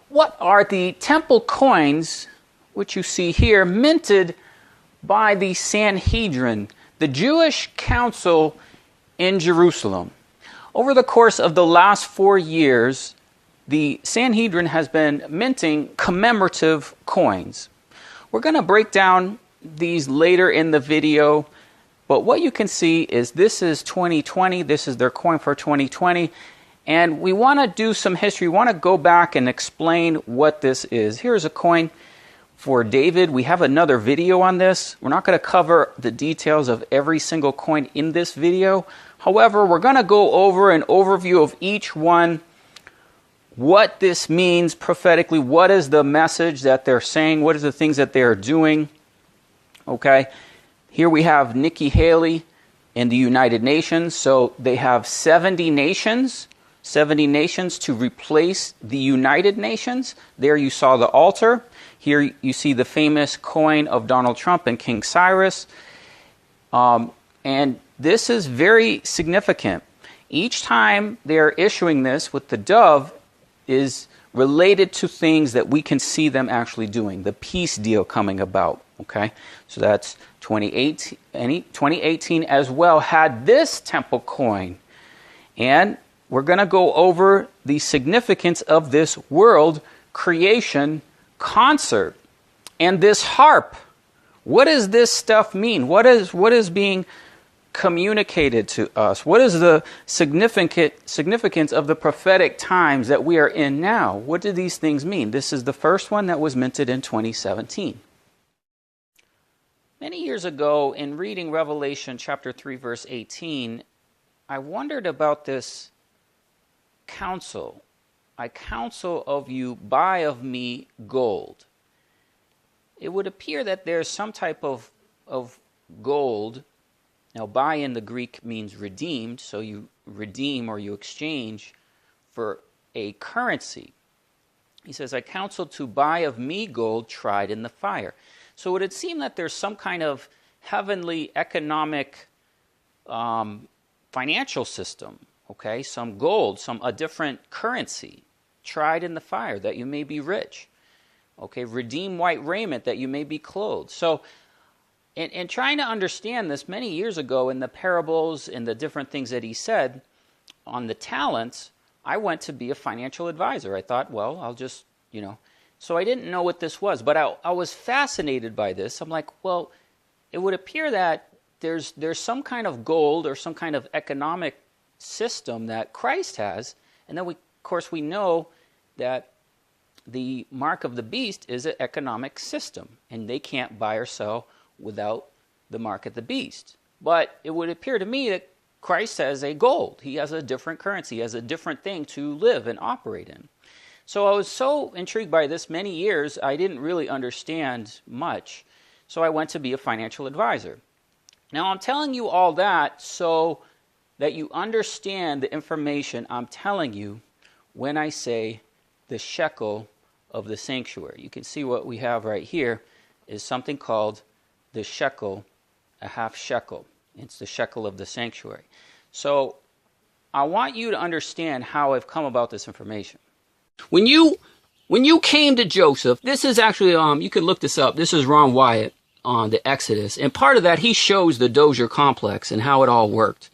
What are the temple coins, which you see here, minted by the Sanhedrin, the Jewish council in Jerusalem? Over the course of the last 4 years, the Sanhedrin has been minting commemorative coins. We're going to break down these later in the video, but what you can see is this is 2020, this is their coin for 2020, and we want to do some history. We want to go back and explain what this is. Here's a coin for David. We have another video on this. We're not going to cover the details of every single coin in this video. However, we're going to go over an overview of each one, what this means prophetically, what is the message that they're saying, what is the things that they are doing. Okay, here we have Nikki Haley in the United Nations. So they have 70 nations to replace the United Nations. There you saw the altar. Here you see the famous coin of Donald Trump and King Cyrus. And this is very significant. Each time they're issuing this with the dove is related to things that we can see them actually doing. The peace deal coming about. Okay, so that's 2018 as well had this temple coin. And we're going to go over the significance of this world creation concert and this harp. What does this stuff mean? What is being communicated to us? What is the significance of the prophetic times that we are in now? What do these things mean? This is the first one that was minted in 2017. Many years ago, in reading Revelation chapter 3, verse 18, I wondered about this counsel. I counsel of you, buy of me gold. It would appear that there's some type of gold. Now, buy in the Greek means redeemed, so you redeem or you exchange for a currency. He says, I counsel to buy of me gold tried in the fire. So it would seem that there's some kind of heavenly economic financial system, okay? Some gold, a different currency, tried in the fire, that you may be rich. Okay, redeem white raiment, that you may be clothed. So in trying to understand this many years ago in the parables and the different things that he said on the talents, I went to be a financial advisor. I thought, well, I'll just, So I didn't know what this was, but I was fascinated by this. I'm like, well, it would appear that there's some kind of gold or some kind of economic system that Christ has, and then of course we know that the mark of the beast is an economic system, and they can't buy or sell without the mark of the beast. But it would appear to me that Christ has a gold. He has a different currency, he has a different thing to live and operate in. So I was so intrigued by this many years, I didn't really understand much. So I went to be a financial advisor. Now I'm telling you all that so that you understand the information I'm telling you when I say the shekel of the sanctuary. You can see what we have right here is something called the shekel, a half shekel. It's the shekel of the sanctuary. So I want you to understand how I've come about this information. When you came to Joseph, this is actually, you can look this up. This is Ron Wyatt on the Exodus. And part of that, he shows the Dozier complex and how it all worked.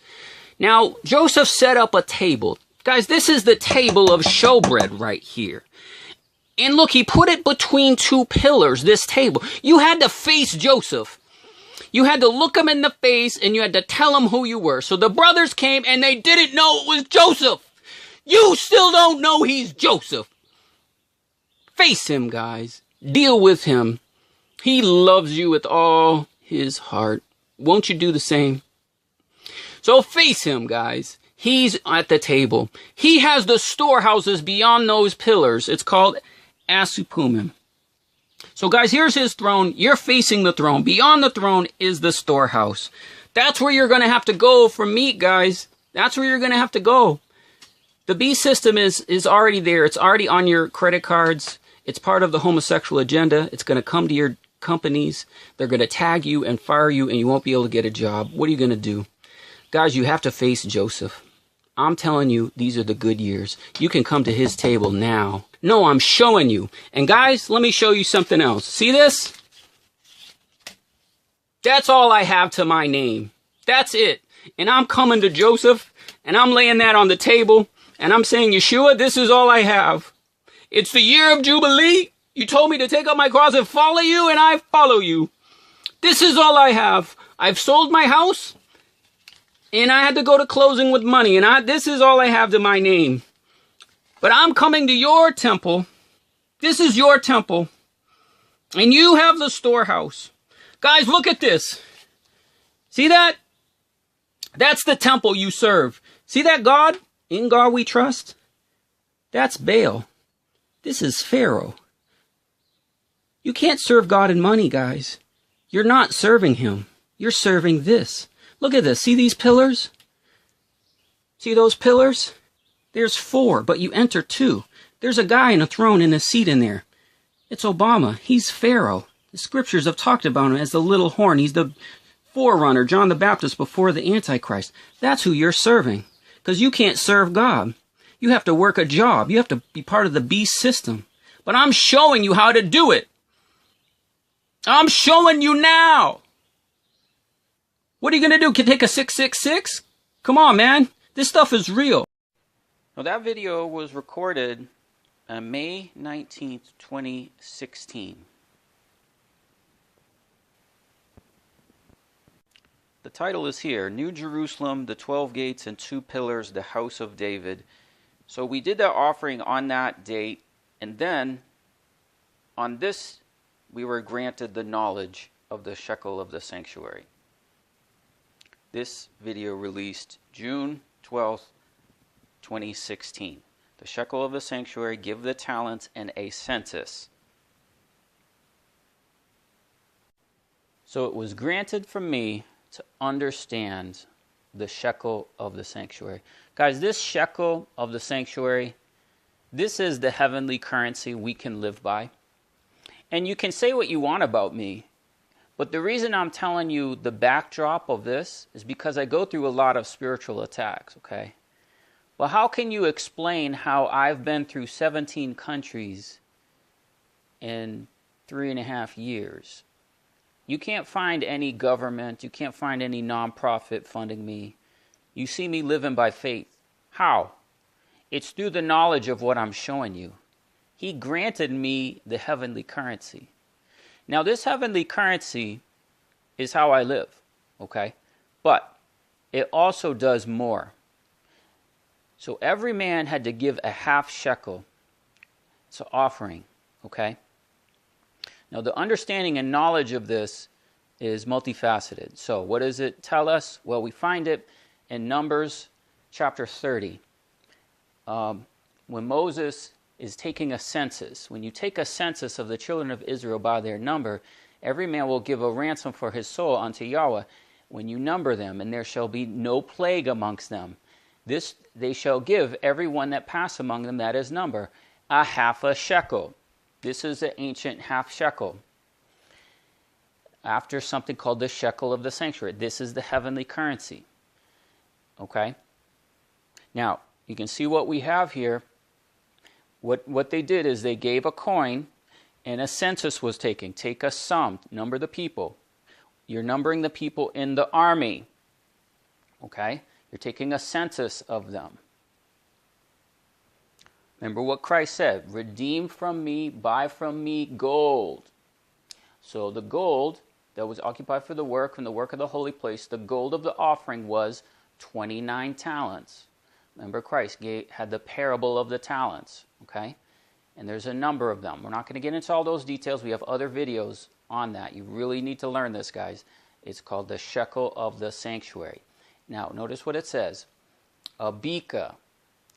Now, Joseph set up a table. Guys, this is the table of showbread right here. And look, he put it between two pillars, this table. You had to face Joseph. You had to look him in the face and you had to tell him who you were. So the brothers came and they didn't know it was Joseph. You still don't know he's Joseph. Face him, guys. Deal with him. He loves you with all his heart. Won't you do the same? So face him, guys. He's at the table. He has the storehouses beyond those pillars. It's called Asupumim. So guys, here's his throne. You're facing the throne. Beyond the throne is the storehouse. That's where you're going to have to go for meat, guys. That's where you're going to have to go. The beast system is already there. It's already on your credit cards. It's part of the homosexual agenda. It's going to come to your companies. They're going to tag you and fire you, and you won't be able to get a job. What are you going to do? Guys, you have to face Joseph. I'm telling you, these are the good years. You can come to his table now No, I'm showing you. And guys, let me show you something else. See this? That's all I have to my name. That's it. And I'm coming to Joseph, and I'm laying that on the table, and I'm saying, Yeshua, this is all I have. It's the year of Jubilee. You told me to take up my cross and follow you, and I follow you. This is all I have. I've sold my house, and I had to go to closing with money, and this is all I have to my name. But I'm coming to your temple. This is your temple, and you have the storehouse. Guys, look at this. See that? That's the temple you serve. See that God? In God we trust. That's Baal. This is Pharaoh. You can't serve God in money, guys. You're not serving him. You're serving this. Look at this. See these pillars? See those pillars? There's 4, but you enter 2. There's a guy in a throne and a seat in there. It's Obama. He's Pharaoh. The scriptures have talked about him as the little horn. He's the forerunner, John the Baptist before the Antichrist. That's who you're serving. Because you can't serve God. You have to work a job. You have to be part of the beast system. But I'm showing you how to do it. I'm showing you now. What are you going to do? Can take a 666? Come on, man. This stuff is real. Well, that video was recorded on May 19th, 2016. The title is here, New Jerusalem, the 12 Gates and 2 Pillars, the House of David. So we did that offering on that date, and then on this we were granted the knowledge of the shekel of the sanctuary. This video released June 12th, 2016. The shekel of the sanctuary, give the talents, and a census. So it was granted from me to understand the shekel of the sanctuary. Guys, this shekel of the sanctuary, this is the heavenly currency we can live by. And you can say what you want about me, but the reason I'm telling you the backdrop of this is because I go through a lot of spiritual attacks, okay? Well, how can you explain how I've been through 17 countries in 3.5 years? You can't find any government, you can't find any nonprofit funding me. You see me living by faith. How? It's through the knowledge of what I'm showing you. He granted me the heavenly currency. Now, this heavenly currency is how I live, okay? But it also does more. So every man had to give a half shekel. It's an offering, okay? Now, the understanding and knowledge of this is multifaceted. So what does it tell us? Well, we find it in Numbers chapter 30. When Moses is taking a census, when you take a census of the children of Israel by their number, every man will give a ransom for his soul unto Yahweh when you number them, and there shall be no plague amongst them. This they shall give every one that pass among them that is number, a half a shekel. This is the ancient half shekel. After something called the shekel of the sanctuary. This is the heavenly currency. Okay? Now, you can see what we have here. What they did is they gave a coin and a census was taken. Take a sum, number the people. You're numbering the people in the army. Okay? You're taking a census of them. Remember what Christ said, redeem from me, buy from me gold. So the gold that was occupied for the work, from the work of the holy place, the gold of the offering was 29 talents. Remember Christ had the parable of the talents, okay? And there's a number of them. We're not going to get into all those details. We have other videos on that. You really need to learn this, guys. It's called the shekel of the sanctuary. Now, notice what it says. A beka.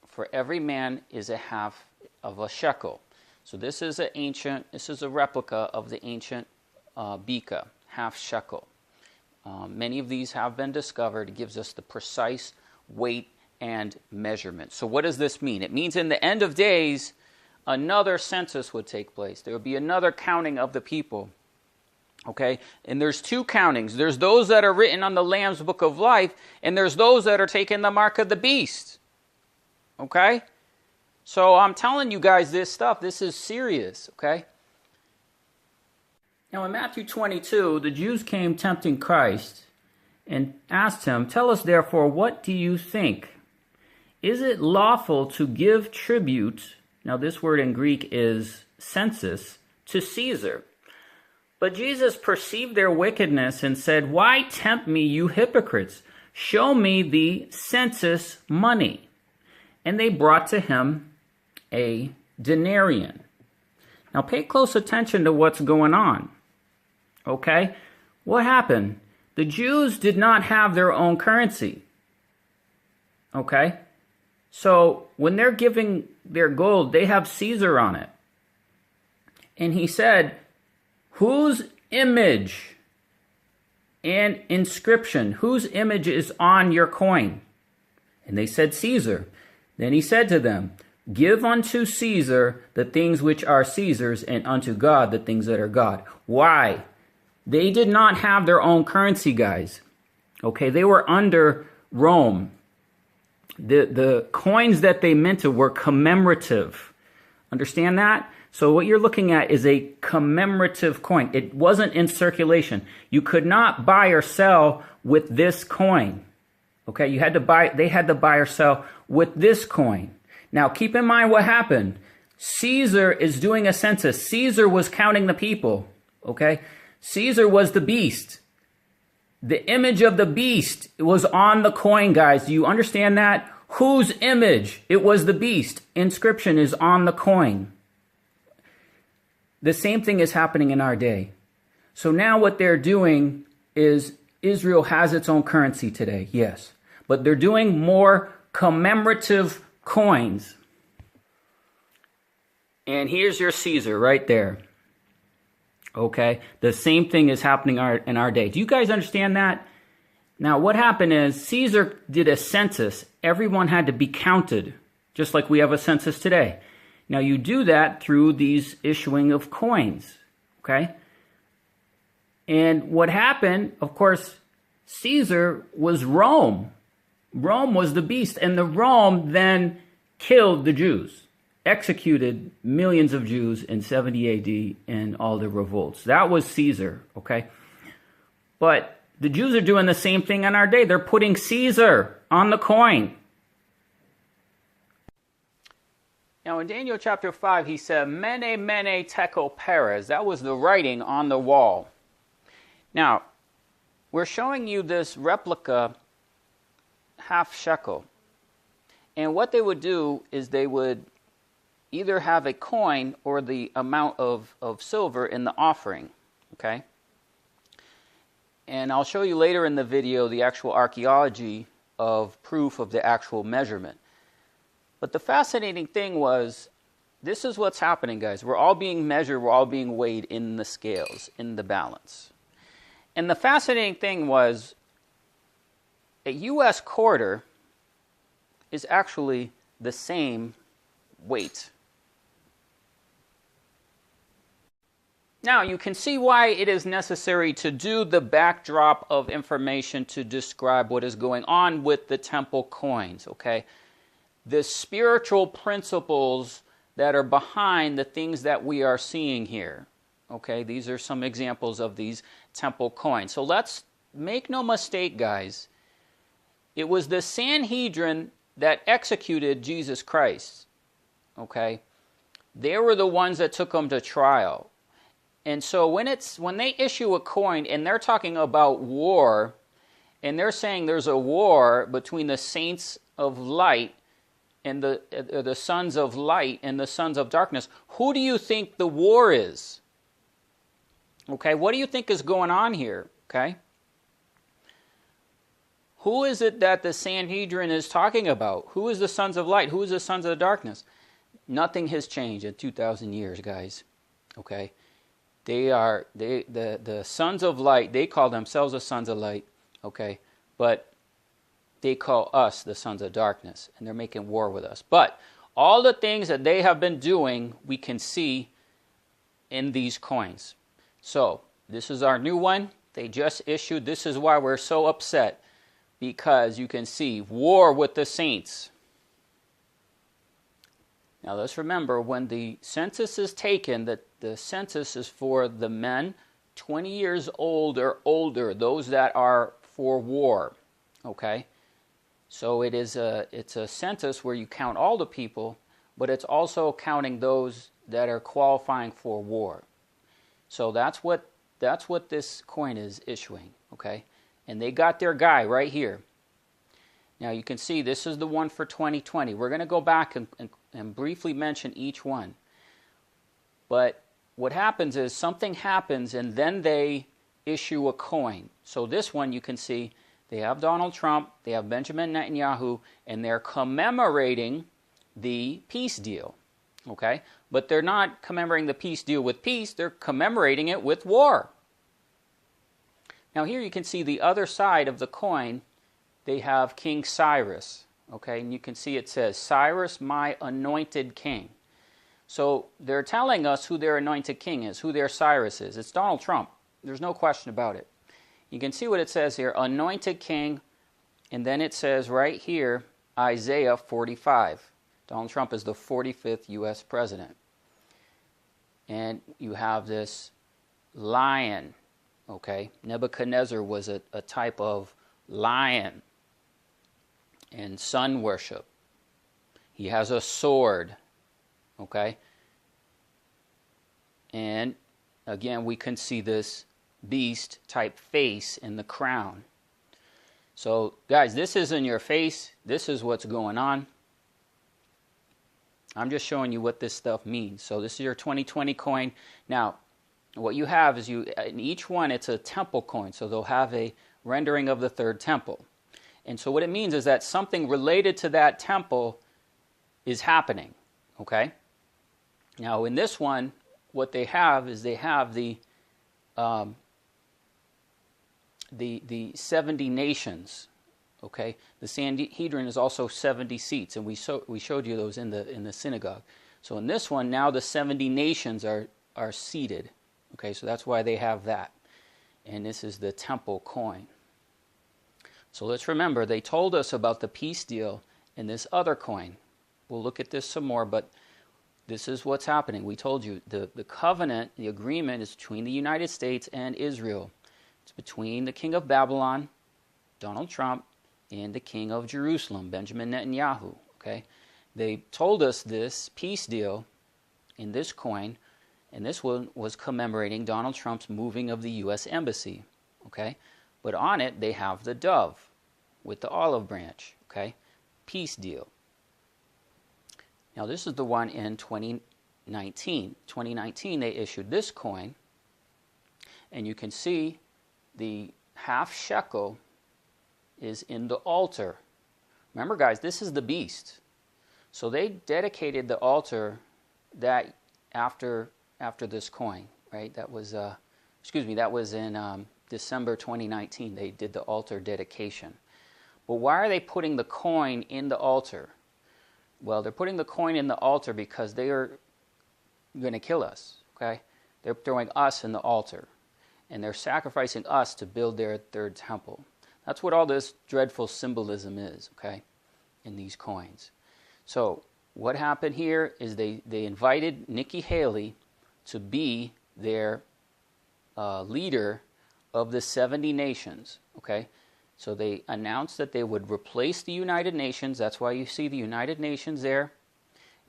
For every man is a half of a shekel. So this is a replica of the ancient beka, half shekel. Many of these have been discovered. It gives us the precise weight and measurement. So what does this mean? It means in the end of days, another census would take place. There would be another counting of the people. Okay? And there's 2 countings. There's those that are written on the Lamb's Book of Life, and there's those that are taking the mark of the beast. Okay? So I'm telling you guys this stuff. This is serious, okay? Now in Matthew 22, the Jews came tempting Christ and asked him, "Tell us therefore, what do you think? Is it lawful to give tribute," now this word in Greek is census, "to Caesar?" But Jesus perceived their wickedness and said, "Why tempt me, you hypocrites? Show me the census money." And they brought to him a denarian. Now pay close attention to what's going on. Okay? What happened? The Jews did not have their own currency. Okay? So when they're giving their gold, they have Caesar on it. And he said, "Whose image and inscription, whose image is on your coin?" And they said, "Caesar." Then he said to them, "Give unto Caesar the things which are Caesar's, and unto God the things that are God." Why? They did not have their own currency, guys. Okay, they were under Rome. The coins that they minted were commemorative. Understand that? So what you're looking at is a commemorative coin. It wasn't in circulation. You could not buy or sell with this coin. Okay, they had to buy or sell with this coin. Now keep in mind what happened. Caesar is doing a census. Caesar was counting the people. Okay? Caesar was the beast. The image of the beast was on the coin, guys. Do you understand that? Whose image? It was the beast. Inscription is on the coin. The same thing is happening in our day. So now what they're doing is Israel has its own currency today, yes. But they're doing more commemorative coins. And here's your Caesar right there. Okay? The same thing is happening in our day. Do you guys understand that? Now what happened is Caesar did a census. Everyone had to be counted, just like we have a census today. Now you do that through these issuing of coins, okay? And what happened, of course, Caesar was Rome. Rome was the beast, and the Rome then killed the Jews, executed millions of Jews in 70 AD in all the revolts. That was Caesar, okay? But the Jews are doing the same thing in our day. They're putting Caesar on the coin. Now in Daniel chapter 5, he said, "Mene, mene, tekel, peres." That was the writing on the wall. Now, we're showing you this replica half shekel. And what they would do is they would either have a coin or the amount of silver in the offering. Okay? And I'll show you later in the video the actual archaeology of proof of the actual measurement. But the fascinating thing was, this is what's happening, guys. We're all being measured, we're all being weighed in the scales, in the balance. And the fascinating thing was, a U.S. quarter is actually the same weight. Now, you can see why it is necessary to do the backdrop of information to describe what is going on with the temple coins, okay? The spiritual principles that are behind the things that we are seeing here. Okay, these are some examples of these temple coins. So let's make no mistake, guys. It was the Sanhedrin that executed Jesus Christ. Okay, they were the ones that took him to trial. And so when they issue a coin and they're talking about war, and they're saying there's a war between the saints of light and the sons of light and the sons of darkness, who do you think the war is? Okay, what do you think is going on here? Okay, who is it that the Sanhedrin is talking about? Who is the sons of light? Who is the sons of the darkness? Nothing has changed in 2,000 years, guys. Okay, the sons of light. They call themselves the sons of light. Okay, but they call us the sons of darkness, and they're making war with us. But all the things that they have been doing, we can see in these coins. So this is our new one. They just issued. This is why we're so upset, because you can see war with the saints. Now let's remember, when the census is taken, that the census is for the men 20 years old or older, those that are for war. Okay? So it's a census where you count all the people, but it's also counting those that are qualifying for war. So that's what this coin is issuing, okay? And they got their guy right here. Now you can see this is the one for 2020. We're going to go back and briefly mention each one. But what happens is something happens and then they issue a coin. So this one you can see they have Donald Trump, they have Benjamin Netanyahu, and they're commemorating the peace deal. Okay? But they're not commemorating the peace deal with peace, they're commemorating it with war. Now here you can see the other side of the coin. They have King Cyrus, okay? And you can see it says, Cyrus, my anointed king. So they're telling us who their anointed king is, who their Cyrus is. It's Donald Trump. There's no question about it. You can see what it says here, anointed king, and then it says right here, Isaiah 45. Donald Trump is the 45th U.S. president. And you have this lion, okay? Nebuchadnezzar was a type of lion. And sun worship. He has a sword, okay? And again, we can see this beast type face in the crown. So guys, this is in your face. This is what's going on. I'm just showing you what this stuff means. So this is your 2020 coin. Now, what you have is in each one, it's a temple coin. So they'll have a rendering of the third temple. And so what it means is that something related to that temple is happening, okay? Now in this one, what they have is they have the 70 nations, okay? The Sanhedrin is also 70 seats, and we showed you those in the synagogue. So in this one, now the 70 nations are seated, okay? So that's why they have that. And this is the temple coin. So let's remember, they told us about the peace deal in this other coin. We'll look at this some more, but this is what's happening. We told you the covenant, the agreement is between the United States and Israel. It's between the king of Babylon, Donald Trump, and the king of Jerusalem, Benjamin Netanyahu. Okay? They told us this peace deal in this coin, and this one was commemorating Donald Trump's moving of the U.S. Embassy. Okay? But on it, they have the dove with the olive branch, okay? Peace deal. Now, this is the one in 2019. 2019, they issued this coin, and you can see the half shekel is in the altar. Remember, guys, this is the beast. So they dedicated the altar that after this coin, right? That was, that was in December 2019, they did the altar dedication. But why are they putting the coin in the altar? Well, they're putting the coin in the altar because they are going to kill us, okay? They're throwing us in the altar, and they're sacrificing us to build their third temple. That's what all this dreadful symbolism is, okay, in these coins. So what happened here is they invited Nikki Haley to be their leader of the 70 nations, okay? So they announced that they would replace the United Nations. That's why you see the United Nations there.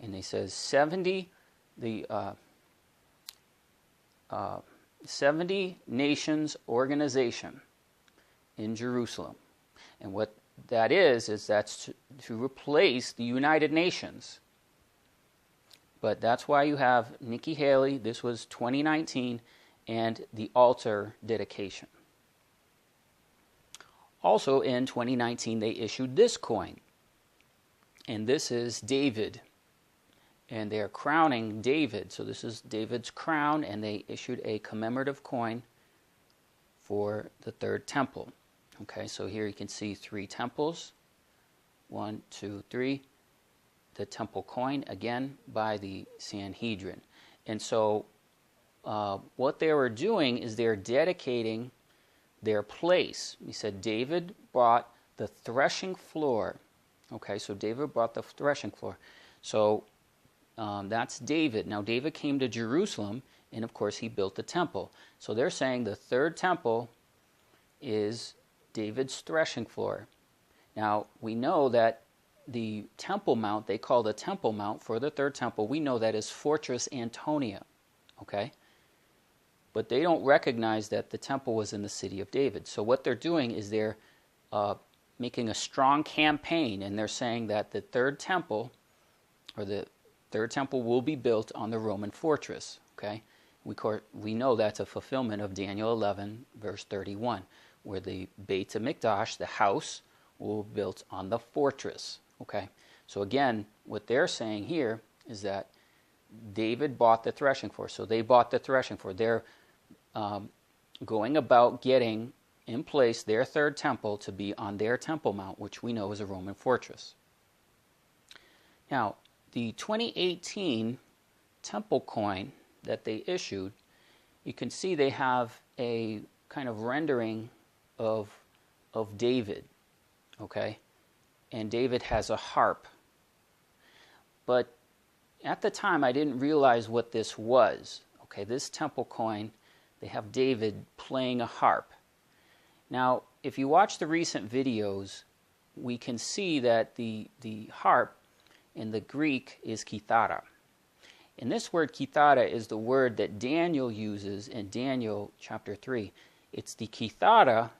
And they says 70 nations organization in Jerusalem. And what that is that's to replace the United Nations. But that's why you have Nikki Haley, this was 2019, and the altar dedication. Also in 2019, they issued this coin. And this is David. And they're crowning David. So this is David's crown, and they issued a commemorative coin for the third temple. Okay, so here you can see 3 temples. 1, 2, 3. The temple coin, again, by the Sanhedrin. And so what they were doing is they're dedicating their place. He said David brought the threshing floor. Okay, so David brought the threshing floor. So That's David. Now David came to Jerusalem, and of course he built the temple. So they're saying the third temple is David's threshing floor. Now we know that the Temple Mount, they call the Temple Mount for the third temple, we know that is Fortress Antonia, okay? But they don't recognize that the temple was in the city of David. So what they're doing is they're making a strong campaign, and they're saying that the third temple, or the third temple, will be built on the Roman fortress, okay? We know that's a fulfillment of Daniel 11, verse 31, where the Beit HaMikdash, the house, will be built on the fortress. Okay, so again, what they're saying here is that David bought the threshing floor. So they bought the threshing floor. They're going about getting in place their third temple to be on their Temple Mount, which we know is a Roman fortress. Now, the 2018 temple coin that they issued, you can see they have a kind of rendering of David, okay? And David has a harp. But at the time, I didn't realize what this was. Okay, this temple coin, they have David playing a harp. Now, if you watch the recent videos, we can see that the harp in the Greek is kithara. And this word kithara is the word that Daniel uses in Daniel chapter 3. It's the kithara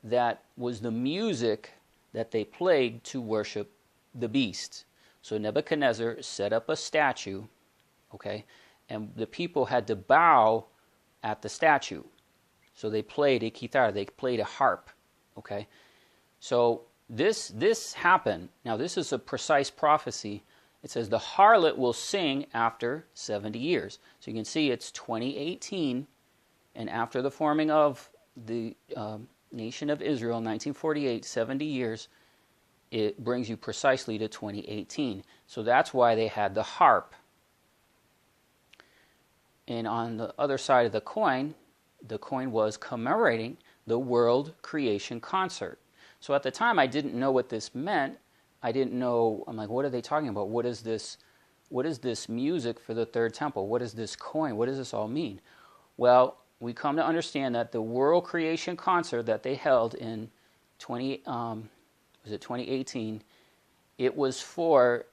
that was the music that they played to worship the beast. So Nebuchadnezzar set up a statue, okay, and the people had to bow at the statue. So they played a kithara, they played a harp, okay. So this happened. Now this is a precise prophecy. It says the harlot will sing after 70 years. So you can see it's 2018, and after the forming of the nation of Israel, 1948, 70 years, it brings you precisely to 2018. So that's why they had the harp. And on the other side of the coin was commemorating the World Creation Concert. So at the time, I didn't know what this meant. I didn't know, I'm like, what are they talking about? What is this music for the third temple? What is this coin? What does this all mean? Well, we come to understand that the World Creation Concert that they held in 2018, it was for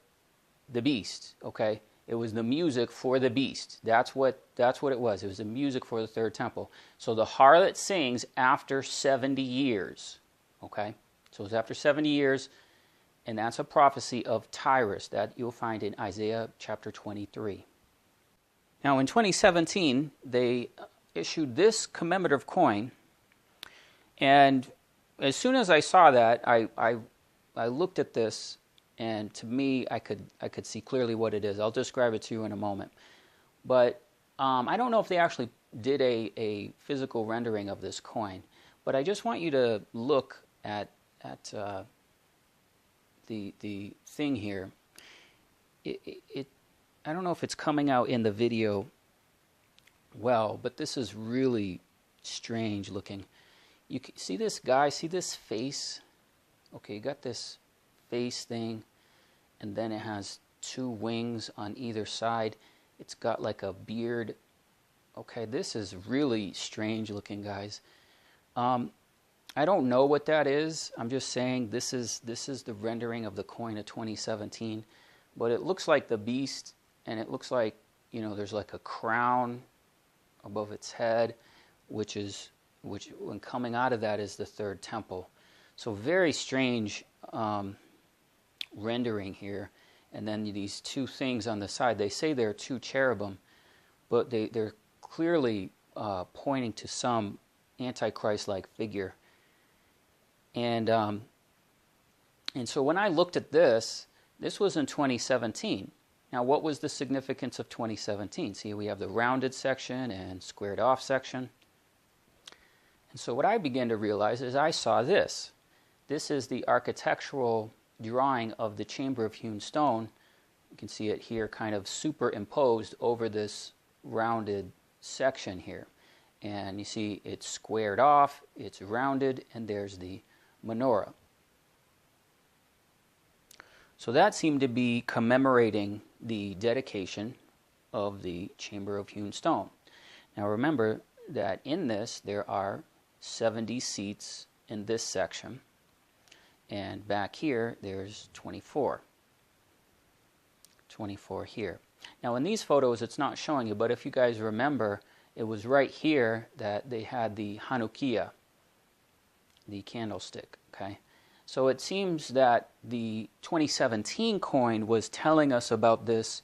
the beast, okay? It was the music for the beast. That's what it was. It was the music for the third temple. So the harlot sings after 70 years, okay? So it's after 70 years, and that's a prophecy of Tyrus that you'll find in Isaiah chapter 23. Now in 2017, they issued this commemorative coin, and as soon as I saw that, I looked at this, and to me, I could see clearly what it is. I'll describe it to you in a moment. But I don't know if they actually did a physical rendering of this coin, but I just want you to look at the thing here. I don't know if it's coming out in the video well, but this is really strange looking. You can see this guy, see this face? Okay, you got this face thing, and then it has two wings on either side. It's got like a beard. Okay, this is really strange looking, guys. I don't know what that is. I'm just saying this is the rendering of the coin of 2017, but it looks like the beast, and it looks like, you know, there's like a crown above its head, which when coming out of that is the third temple. So very strange rendering here. And then these two things on the side, they say they're two cherubim, but they're clearly pointing to some Antichrist-like figure. And so when I looked at this was in 2017. Now, what was the significance of 2017? See, we have the rounded section and squared off section. And so what I began to realize is I saw this. This is the architectural drawing of the chamber of hewn stone. You can see it here kind of superimposed over this rounded section here. And you see it's squared off, it's rounded, and there's the menorah. So that seemed to be commemorating the dedication of the chamber of hewn stone. Now remember that in this there are 70 seats in this section, and back here there's 24 here. Now in these photos it's not showing you, but if you guys remember, it was right here that they had the Hanukkah, the candlestick. Okay, so it seems that the 2017 coin was telling us about this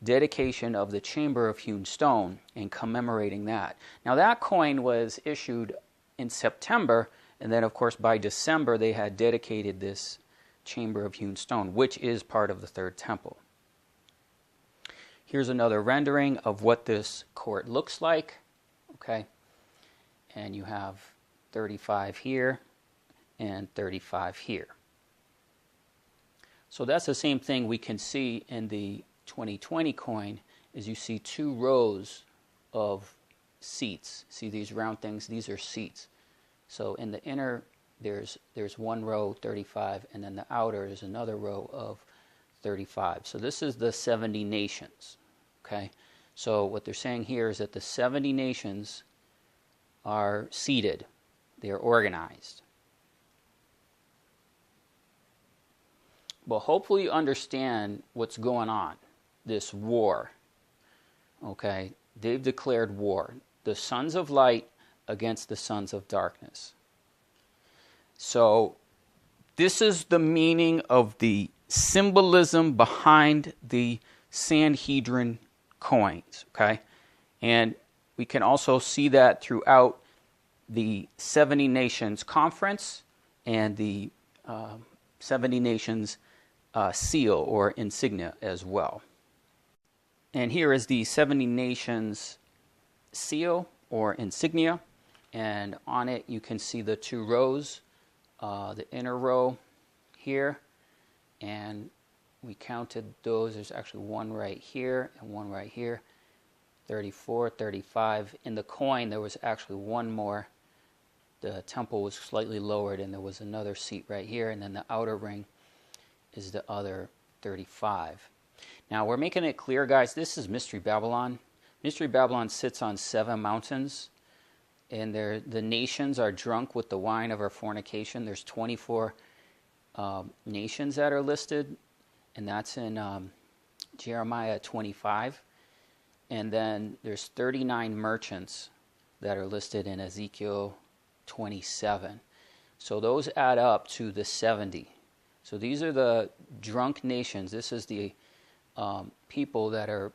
dedication of the chamber of hewn stone and commemorating that. Now that coin was issued in September, and then of course by December they had dedicated this chamber of hewn stone, which is part of the third temple. Here's another rendering of what this court looks like. Okay, and you have 35 here and 35 here. So that's the same thing we can see in the 2020 coin, is you see two rows of seats. See these round things? These are seats. So in the inner there's one row, 35, and then the outer is another row of 35. So this is the 70 nations. Okay, so what they're saying here is that the 70 nations are seated. They are organized. Well, hopefully you understand what's going on. This war. Okay, they've declared war. The sons of light against the sons of darkness. So this is the meaning of the symbolism behind the Sanhedrin coins. Okay, and we can also see that throughout the 70 Nations Conference and the 70 Nations seal or insignia as well. And here is the 70 Nations seal or insignia, and on it you can see the two rows, the inner row here, and we counted those. There's actually one right here and one right here. 34, 35. In the coin there was actually one more. The temple was slightly lowered and there was another seat right here, and then the outer ring is the other 35. Now we're making it clear, guys, this is Mystery Babylon. Mystery Babylon sits on 7 mountains, and the nations are drunk with the wine of her fornication. There's 24 nations that are listed, and that's in Jeremiah 25. And then there's 39 merchants that are listed in Ezekiel 27. So those add up to the 70. So these are the drunk nations. This is the people that are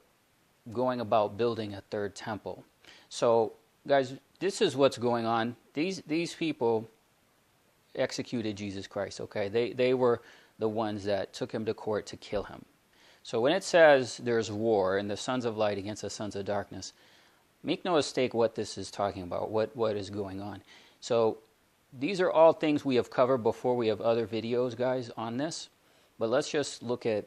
going about building a third temple. So, guys, this is what's going on. These people executed Jesus Christ, okay? They were the ones that took him to court to kill him. So when it says there's war and the sons of light against the sons of darkness, make no mistake what this is talking about, what is going on. So these are all things we have covered before. We have other videos, guys, on this. But let's just look at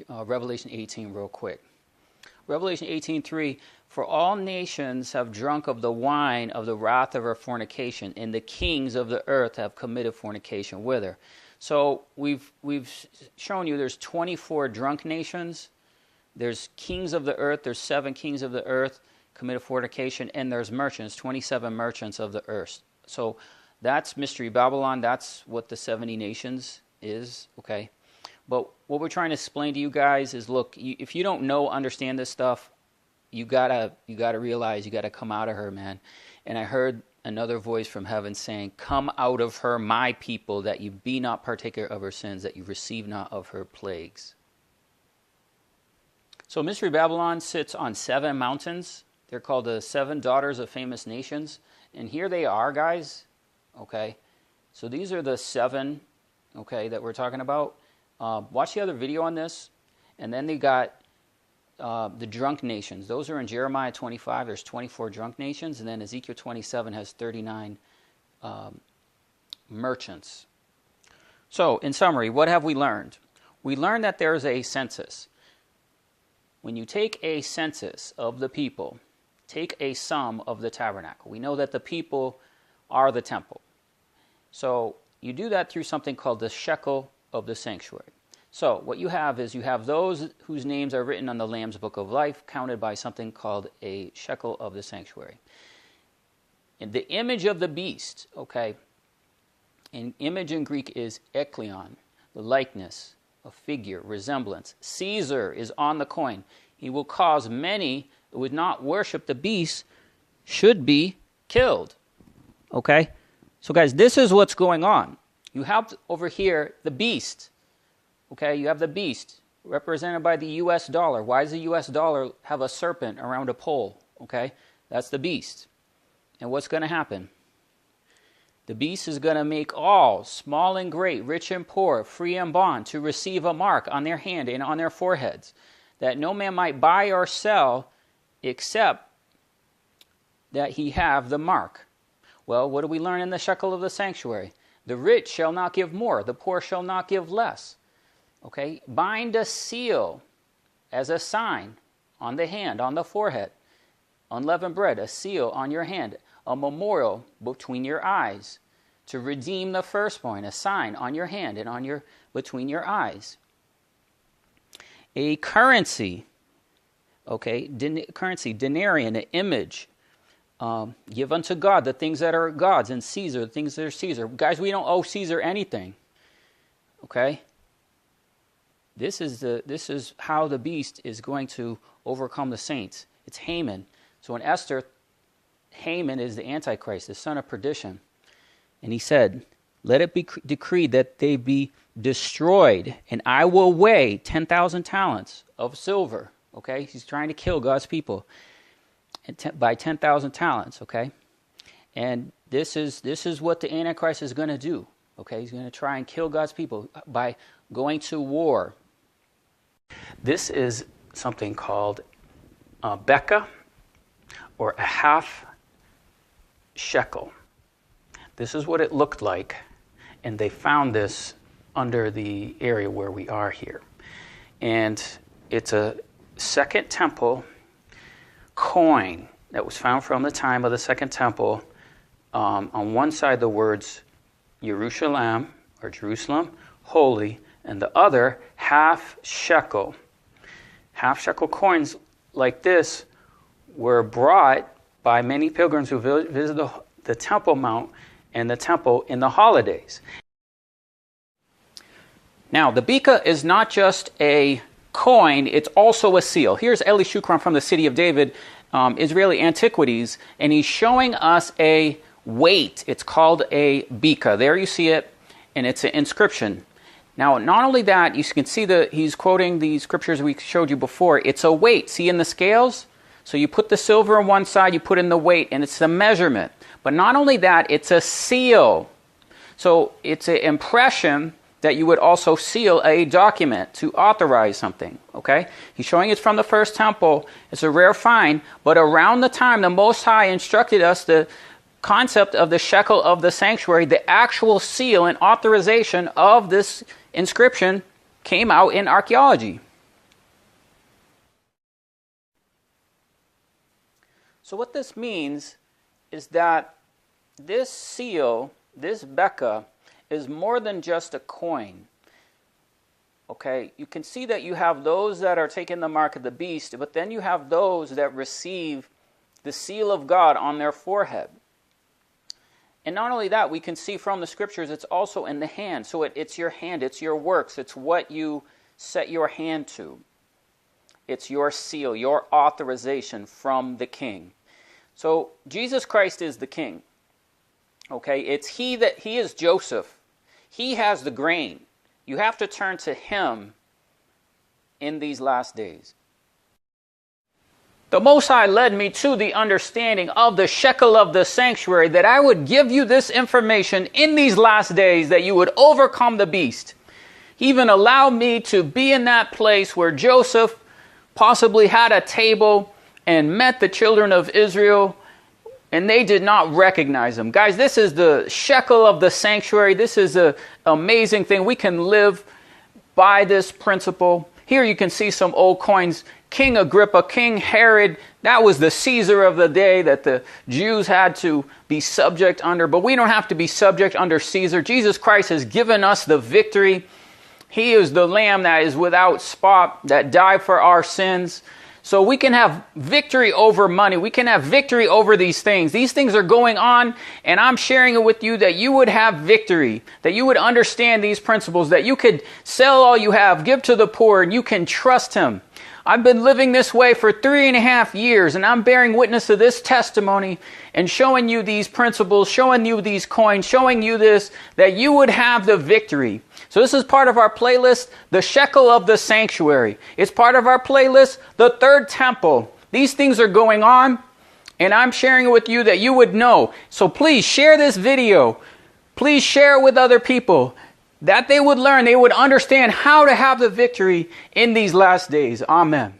Revelation 18 real quick. Revelation 18:3, for all nations have drunk of the wine of the wrath of her fornication, and the kings of the earth have committed fornication with her. So we've shown you there's 24 drunk nations. There's kings of the earth. There's 7 kings of the earth committed fornication, and there's merchants, 27 merchants of the earth. So that's Mystery Babylon. That's what the 70 nations is, okay? But what we're trying to explain to you guys is, look, if you don't understand this stuff, you gotta realize you gotta come out of her, man. And I heard another voice from heaven saying, come out of her, my people, that you be not partaker of her sins, that you receive not of her plagues. So Mystery Babylon sits on 7 mountains. They're called the 7 daughters of famous nations. And here they are, guys. Okay. So these are the 7, okay, that we're talking about. Watch the other video on this. And then they got the drunk nations. Those are in Jeremiah 25. There's 24 drunk nations. And then Ezekiel 27 has 39 merchants. So, in summary, what have we learned? We learned that there's a census. When you take a census of the people, take a sum of the tabernacle. We know that the people are the temple. So you do that through something called the shekel of the sanctuary. So what you have is you have those whose names are written on the Lamb's Book of Life, counted by something called a shekel of the sanctuary. And the image of the beast, okay, and image in Greek is ekleon, the likeness, a figure, resemblance. Caesar is on the coin. He will cause many who would not worship the beast should be killed. Okay? So guys, this is what's going on. You have over here the beast. Okay, you have the beast represented by the US dollar. Why does the US dollar have a serpent around a pole? Okay, that's the beast. And what's going to happen? The beast is going to make all, small and great, rich and poor, free and bond, to receive a mark on their hand and on their foreheads, that no man might buy or sell except that he have the mark. Well, what do we learn in the shekel of the sanctuary? The rich shall not give more, the poor shall not give less. Okay, bind a seal as a sign on the hand, on the forehead. Unleavened bread, a seal on your hand, a memorial between your eyes, to redeem the firstborn, a sign on your hand and on your between your eyes. A currency, okay, currency, denarian, an image. Give unto God the things that are God's, and Caesar the things that are Caesar. Guys, we don't owe Caesar anything. Okay. This is how the beast is going to overcome the saints. It's Haman. So in Esther, Haman is the Antichrist, the son of perdition. And he said, let it be decreed that they be destroyed, and I will weigh 10,000 talents of silver. Okay, he's trying to kill God's people by 10,000 talents. Okay, and this is what the Antichrist is going to do. Okay, he's going to try and kill God's people by going to war. This is something called a beka, or a half shekel. This is what it looked like, and they found this under the area where we are here. And it's a Second Temple coin that was found from the time of the Second Temple. On one side, the words Yerushalayim, or Jerusalem, holy, and the other, half shekel. Half shekel coins like this were brought by many pilgrims who visited the Temple Mount and the temple in the holidays. Now, the beka is not just a coin, it's also a seal. Here's Eli Shukran from the City of David, Israeli Antiquities, and he's showing us a weight. It's called a beka. There you see it, and it's an inscription. Now, not only that, you can see he's quoting the scriptures we showed you before. It's a weight. See in the scales? So you put the silver on one side, you put in the weight, and it's the measurement. But not only that, it's a seal. So it's an impression that you would also seal a document to authorize something. Okay? He's showing it's from the first temple. It's a rare find. But around the time the Most High instructed us the concept of the shekel of the sanctuary, the actual seal and authorization of this inscription came out in archaeology. So what this means is that this seal, this beka, is more than just a coin. Okay, you can see that you have those that are taking the mark of the beast, but then you have those that receive the seal of God on their forehead. And not only that, we can see from the scriptures, it's also in the hand. So it's your hand, it's your works, it's what you set your hand to. It's your seal, your authorization from the king. So Jesus Christ is the king. Okay, it's he is Joseph. He has the grain. You have to turn to him in these last days. The Most High led me to the understanding of the shekel of the sanctuary, that I would give you this information in these last days, that you would overcome the beast. He even allowed me to be in that place where Joseph possibly had a table and met the children of Israel, and they did not recognize him. Guys, this is the shekel of the sanctuary. This is an amazing thing. We can live by this principle. Here you can see some old coins. King Agrippa, King Herod, that was the Caesar of the day that the Jews had to be subject under. But we don't have to be subject under Caesar. Jesus Christ has given us the victory. He is the Lamb that is without spot, that died for our sins. So we can have victory over money. We can have victory over these things. These things are going on, and I'm sharing it with you that you would have victory, that you would understand these principles, that you could sell all you have, give to the poor, and you can trust him. I've been living this way for 3.5 years, and I'm bearing witness to this testimony and showing you these principles, showing you these coins, showing you this, that you would have the victory. So this is part of our playlist, the shekel of the sanctuary. It's part of our playlist, the third temple. These things are going on, and I'm sharing it with you that you would know. So please share this video. Please share it with other people, that they would learn, they would understand how to have the victory in these last days. Amen.